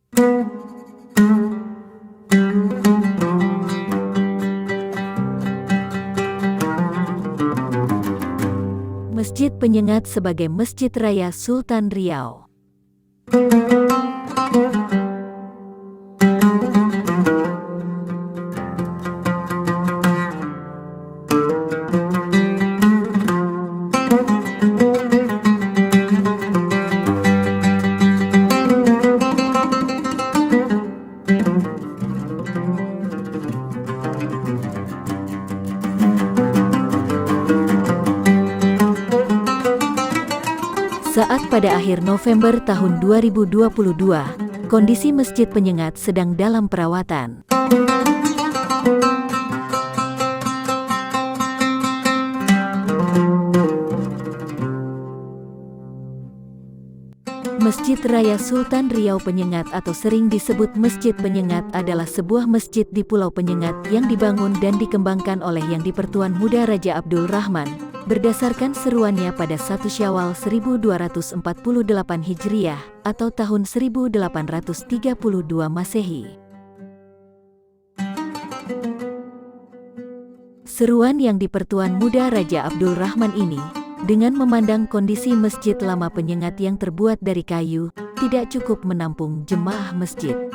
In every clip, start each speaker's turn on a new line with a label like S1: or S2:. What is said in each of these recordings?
S1: Masjid Penyengat sebagai Masjid Raya Sultan Riau. Saat pada akhir November tahun 2022, kondisi Masjid Penyengat sedang dalam perawatan. Masjid Raya Sultan Riau Penyengat atau sering disebut Masjid Penyengat adalah sebuah masjid di Pulau Penyengat yang dibangun dan dikembangkan oleh Yang di-Pertuan Muda Raja Abdul Rahman, berdasarkan seruannya pada 1 Syawal 1248 Hijriah atau tahun 1832 Masehi. Seruan Yang di-Pertuan Muda Raja Abdul Rahman ini, dengan memandang kondisi Masjid Lama Penyengat yang terbuat dari kayu, tidak cukup menampung jemaah masjid.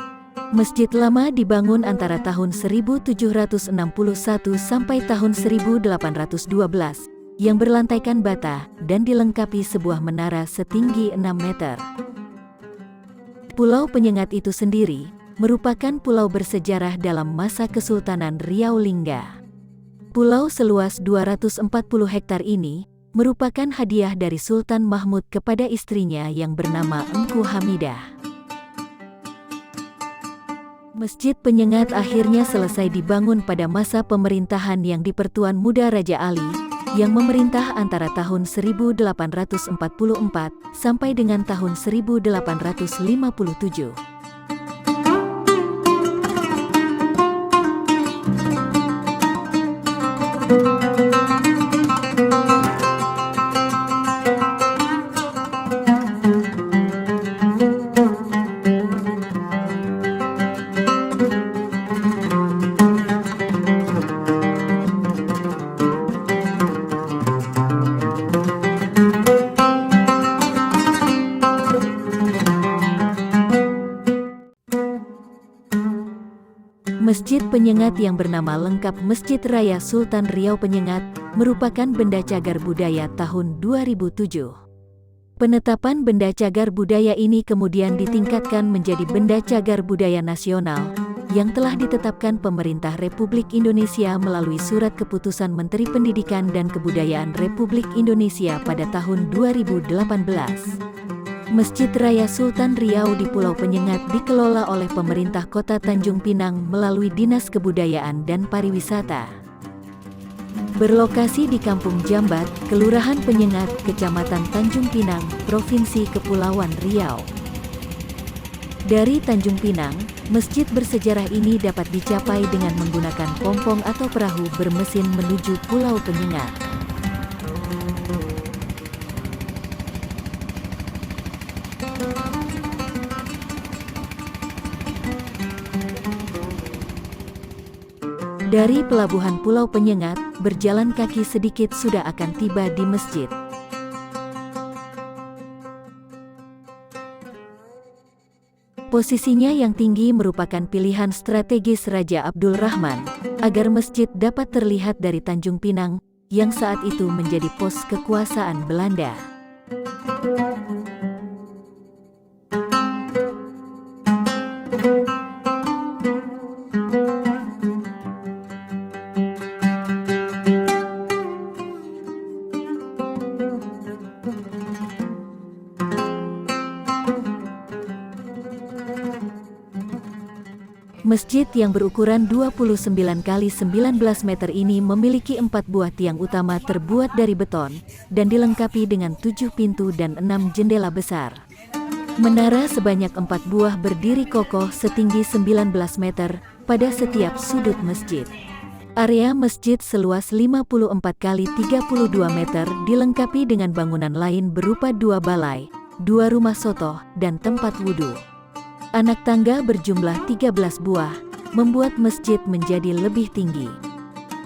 S1: Masjid Lama dibangun antara tahun 1761 sampai tahun 1812, yang berlantaikan bata dan dilengkapi sebuah menara setinggi 6 meter. Pulau Penyengat itu sendiri merupakan pulau bersejarah dalam masa Kesultanan Riau Lingga. Pulau seluas 240 hektar ini merupakan hadiah dari Sultan Mahmud kepada istrinya yang bernama Engku Hamidah. Masjid Penyengat akhirnya selesai dibangun pada masa pemerintahan Yang di-Pertuan Muda Raja Ali, yang memerintah antara tahun 1844 sampai dengan tahun 1857. Masjid Penyengat yang bernama lengkap Masjid Raya Sultan Riau Penyengat merupakan benda cagar budaya tahun 2007. Penetapan benda cagar budaya ini kemudian ditingkatkan menjadi benda cagar budaya nasional yang telah ditetapkan Pemerintah Republik Indonesia melalui Surat Keputusan Menteri Pendidikan dan Kebudayaan Republik Indonesia pada tahun 2018. Masjid Raya Sultan Riau di Pulau Penyengat dikelola oleh pemerintah Kota Tanjung Pinang melalui Dinas Kebudayaan dan Pariwisata. Berlokasi di Kampung Jambat, Kelurahan Penyengat, Kecamatan Tanjung Pinang, Provinsi Kepulauan Riau. Dari Tanjung Pinang, masjid bersejarah ini dapat dicapai dengan menggunakan pompong atau perahu bermesin menuju Pulau Penyengat. Dari pelabuhan Pulau Penyengat, berjalan kaki sedikit sudah akan tiba di masjid. Posisinya yang tinggi merupakan pilihan strategis Raja Abdul Rahman, agar masjid dapat terlihat dari Tanjung Pinang, yang saat itu menjadi pos kekuasaan Belanda. Masjid yang berukuran 29 kali 19 meter ini memiliki 4 buah tiang utama terbuat dari beton, dan dilengkapi dengan 7 pintu dan 6 jendela besar. Menara sebanyak 4 buah berdiri kokoh setinggi 19 meter pada setiap sudut masjid. Area masjid seluas 54 kali 32 meter dilengkapi dengan bangunan lain berupa 2 balai, 2 rumah sotoh, dan tempat wudhu. Anak tangga berjumlah 13 buah, membuat masjid menjadi lebih tinggi.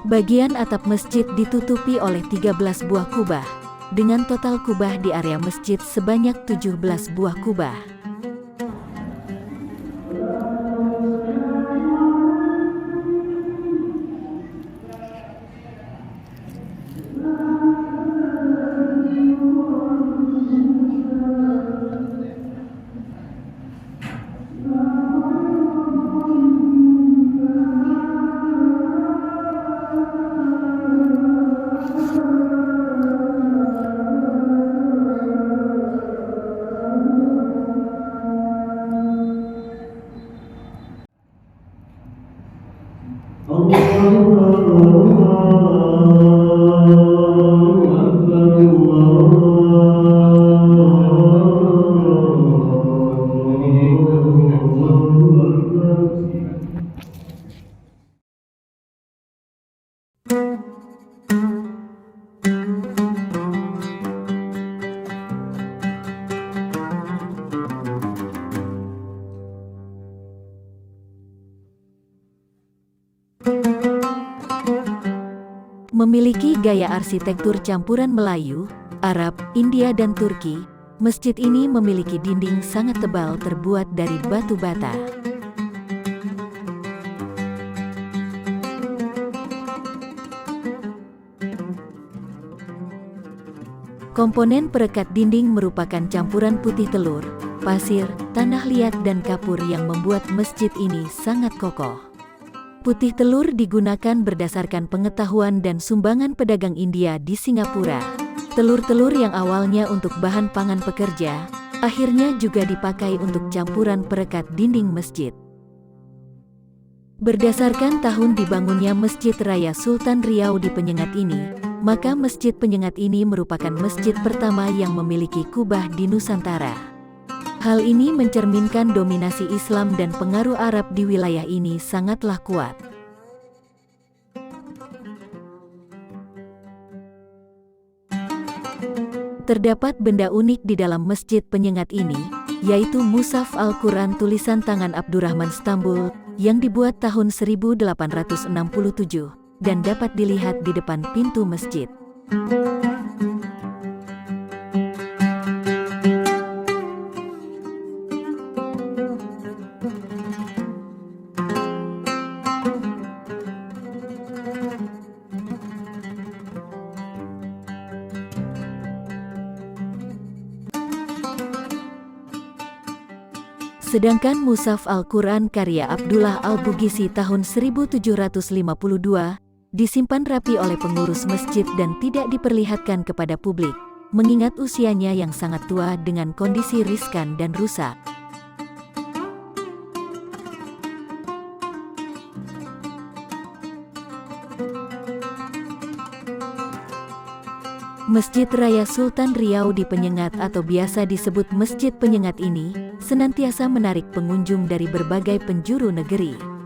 S1: Bagian atap masjid ditutupi oleh 13 buah kubah, dengan total kubah di area masjid sebanyak 17 buah kubah. Memiliki gaya arsitektur campuran Melayu, Arab, India dan Turki, masjid ini memiliki dinding sangat tebal terbuat dari batu bata. Komponen perekat dinding merupakan campuran putih telur, pasir, tanah liat dan kapur yang membuat masjid ini sangat kokoh. Putih telur digunakan berdasarkan pengetahuan dan sumbangan pedagang India di Singapura. Telur-telur yang awalnya untuk bahan pangan pekerja, akhirnya juga dipakai untuk campuran perekat dinding masjid. Berdasarkan tahun dibangunnya Masjid Raya Sultan Riau di Penyengat ini, maka Masjid Penyengat ini merupakan masjid pertama yang memiliki kubah di Nusantara. Hal ini mencerminkan dominasi Islam dan pengaruh Arab di wilayah ini sangatlah kuat. Terdapat benda unik di dalam Masjid Penyengat ini, yaitu Mushaf Al-Quran tulisan tangan Abdurrahman Stambul, yang dibuat tahun 1867, dan dapat dilihat di depan pintu masjid. Sedangkan Mushaf Al-Quran karya Abdullah Al-Bugisi tahun 1752, disimpan rapi oleh pengurus masjid dan tidak diperlihatkan kepada publik, mengingat usianya yang sangat tua dengan kondisi riskan dan rusak. Masjid Raya Sultan Riau di Penyengat atau biasa disebut Masjid Penyengat ini, senantiasa menarik pengunjung dari berbagai penjuru negeri.